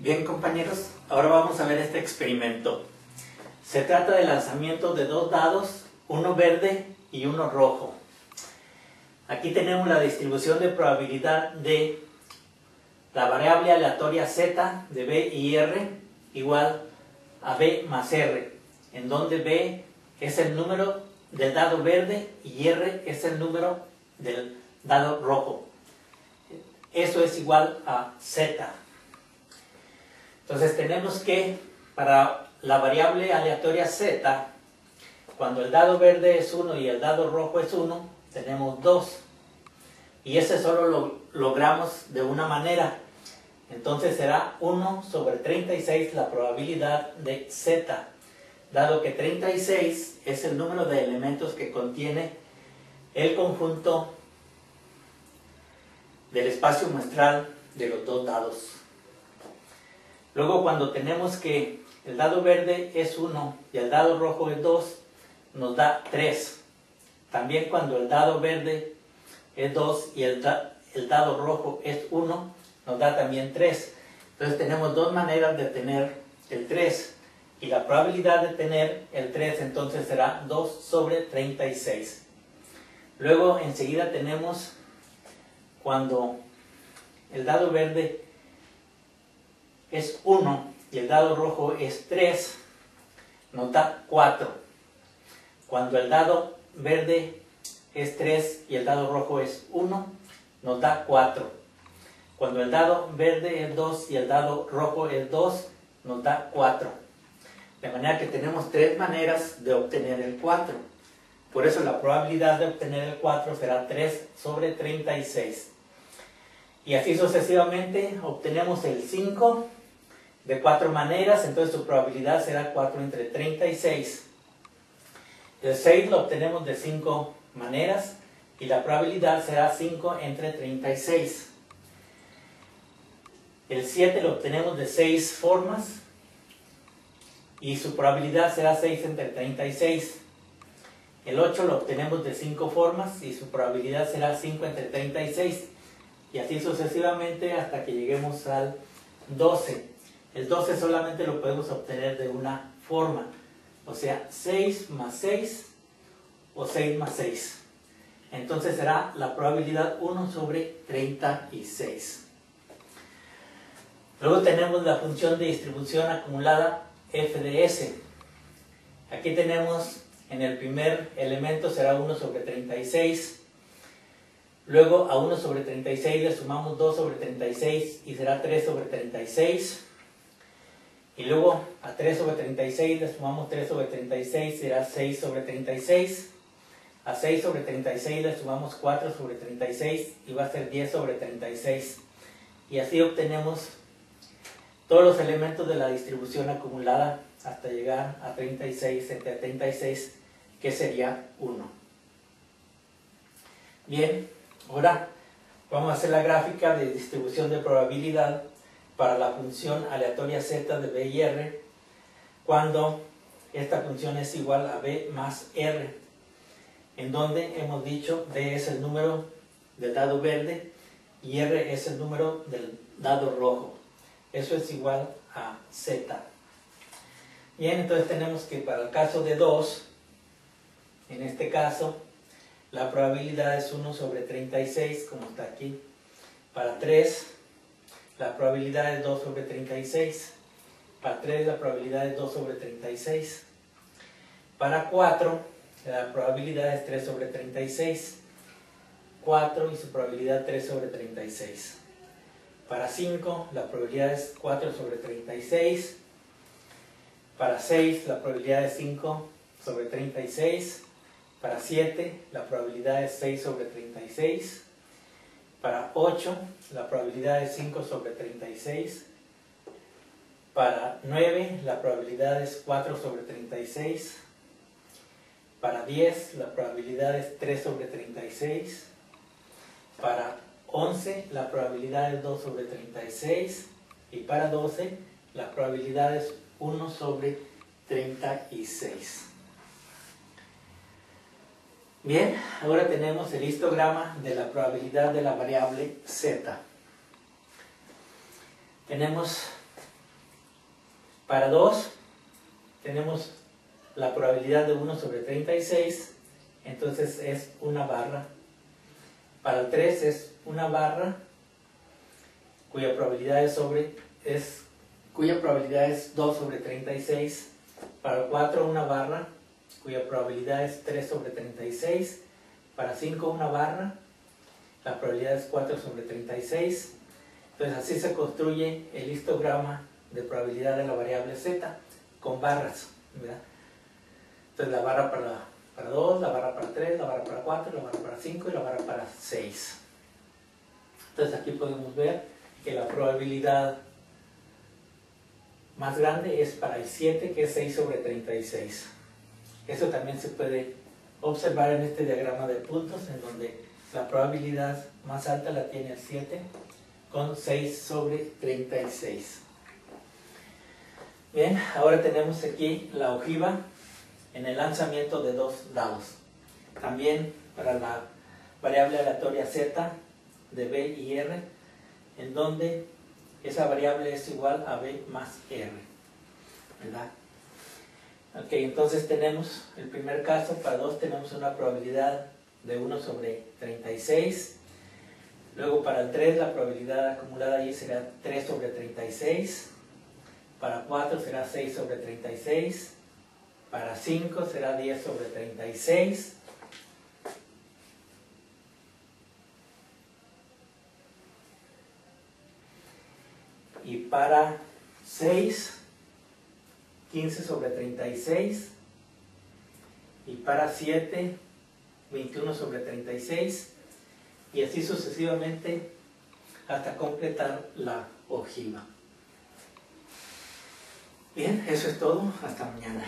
Bien, compañeros, ahora vamos a ver este experimento. Se trata del lanzamiento de dos dados, uno verde y uno rojo. Aquí tenemos la distribución de probabilidad de la variable aleatoria z de b y r igual a b más r, en donde b es el número del dado verde y r es el número del dado rojo. Eso es igual a z. Entonces tenemos que, para la variable aleatoria z, cuando el dado verde es 1 y el dado rojo es 1, tenemos 2. Y ese solo lo logramos de una manera. Entonces será 1 sobre 36 la probabilidad de z, dado que 36 es el número de elementos que contiene el conjunto del espacio muestral de los dos dados. Luego, cuando tenemos que el dado verde es 1 y el dado rojo es 2, nos da 3. También cuando el dado verde es 2 y el dado rojo es 1, nos da también 3. Entonces tenemos dos maneras de tener el 3. Y la probabilidad de tener el 3 entonces será 2 sobre 36. Luego enseguida tenemos cuando el dado verde es 1 y el dado rojo es 3, nos da 4. Cuando el dado verde es 3 y el dado rojo es 1, nos da 4. Cuando el dado verde es 2 y el dado rojo es 2, nos da 4. De manera que tenemos tres maneras de obtener el 4. Por eso la probabilidad de obtener el 4 será 3 sobre 36. Y así sucesivamente obtenemos el 5 de 4 maneras, entonces su probabilidad será 4 entre 36. El 6 lo obtenemos de 5 maneras y la probabilidad será 5 entre 36. El 7 lo obtenemos de 6 formas y su probabilidad será 6 entre 36. El 8 lo obtenemos de 5 formas y su probabilidad será 5 entre 36. Y así sucesivamente hasta que lleguemos al 12. El 12 solamente lo podemos obtener de una forma, o sea, 6 más 6 o 6 más 6. Entonces será la probabilidad 1 sobre 36. Luego tenemos la función de distribución acumulada f de s. Aquí tenemos en el primer elemento será 1 sobre 36. Luego a 1 sobre 36 le sumamos 2 sobre 36 y será 3 sobre 36. Y luego a 3 sobre 36 le sumamos 3 sobre 36, será 6 sobre 36. A 6 sobre 36 le sumamos 4 sobre 36 y va a ser 10 sobre 36. Y así obtenemos todos los elementos de la distribución acumulada hasta llegar a 36 entre 36, que sería 1. Bien, ahora vamos a hacer la gráfica de distribución de probabilidad para la función aleatoria z de b y r, cuando esta función es igual a b más r, en donde hemos dicho b es el número del dado verde y r es el número del dado rojo. Eso es igual a z. Bien, entonces tenemos que para el caso de 2, en este caso, la probabilidad es 1 sobre 36, como está aquí. Para 3, la probabilidad es 2 sobre 36. Para 3, la probabilidad es 2 sobre 36. Para 4, la probabilidad es 3 sobre 36. 4 y su probabilidad 3 sobre 36. Para 5, la probabilidad es 4 sobre 36. Para 6, la probabilidad es 5 sobre 36. Para 7, la probabilidad es 6 sobre 36. Para 8, la probabilidad es 5 sobre 36. Para 9, la probabilidad es 4 sobre 36. Para 10, la probabilidad es 3 sobre 36. Para 11, la probabilidad es 2 sobre 36. Y para 12, la probabilidad es 1 sobre 36. Bien, ahora tenemos el histograma de la probabilidad de la variable z. Tenemos Para 2 tenemos la probabilidad de 1 sobre 36, entonces es una barra. Para el 3 es una barra cuya probabilidad es 2 sobre 36. Para el 4 una barra cuya probabilidad es 3 sobre 36. Para 5 una barra, la probabilidad es 4 sobre 36. Entonces así se construye el histograma de probabilidad de la variable z con barras, ¿verdad? Entonces la barra para 2, la barra para 3, la barra para 4, la barra para 5 y la barra para 6. Entonces aquí podemos ver que la probabilidad más grande es para el 7, que es 6 sobre 36. Eso también se puede observar en este diagrama de puntos, en donde la probabilidad más alta la tiene el 7 con 6 sobre 36. Bien, ahora tenemos aquí la ojiva en el lanzamiento de 2 dados. También para la variable aleatoria z de b y r, en donde esa variable es igual a b más r, ¿verdad? Ok, entonces tenemos el primer caso. Para 2 tenemos una probabilidad de 1 sobre 36. Luego para el 3 la probabilidad acumulada allí será 3 sobre 36. Para 4 será 6 sobre 36. Para 5 será 10 sobre 36. Y para 6, 15 sobre 36. Y para 7, 21 sobre 36. Y así sucesivamente hasta completar la ojiva. Bien, eso es todo. Hasta mañana.